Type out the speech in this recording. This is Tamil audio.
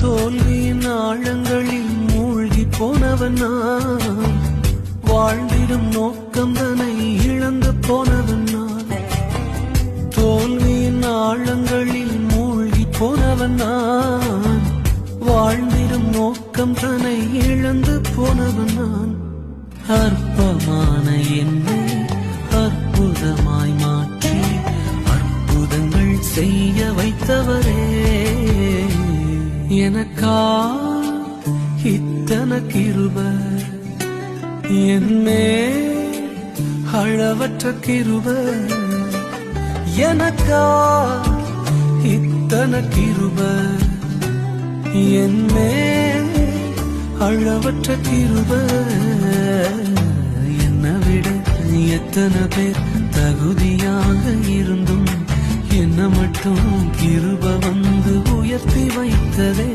தோல்வியின் ஆழங்களில் மூழ்கி போனவன் நான், வாழ்ந்திடும் நோக்கம் தன்னை இழந்து போனவன் நான். தோல்வியின் ஆழங்களில் மூழ்கி போனவன் நான், வாழ்ந்திடும் நோக்கம் தன்னை இழந்து போனவன் நான். அற்பமான என்னை அற்புதமாய் மாற்றி அற்புதங்கள் செய்ய வைத்தவரே, எனக்கா இத்தனை கிருபை, என்மே அளவற்ற கிருபை, எனக்கா இத்தனை கிருபை, என்மே அளவற்ற கிருபை. என்னை விட எத்தனை பேர் தகுதியாக இருந்தும் என்ன மட்டும் கிருபை வந்து உயர்த்தி வைத்ததே.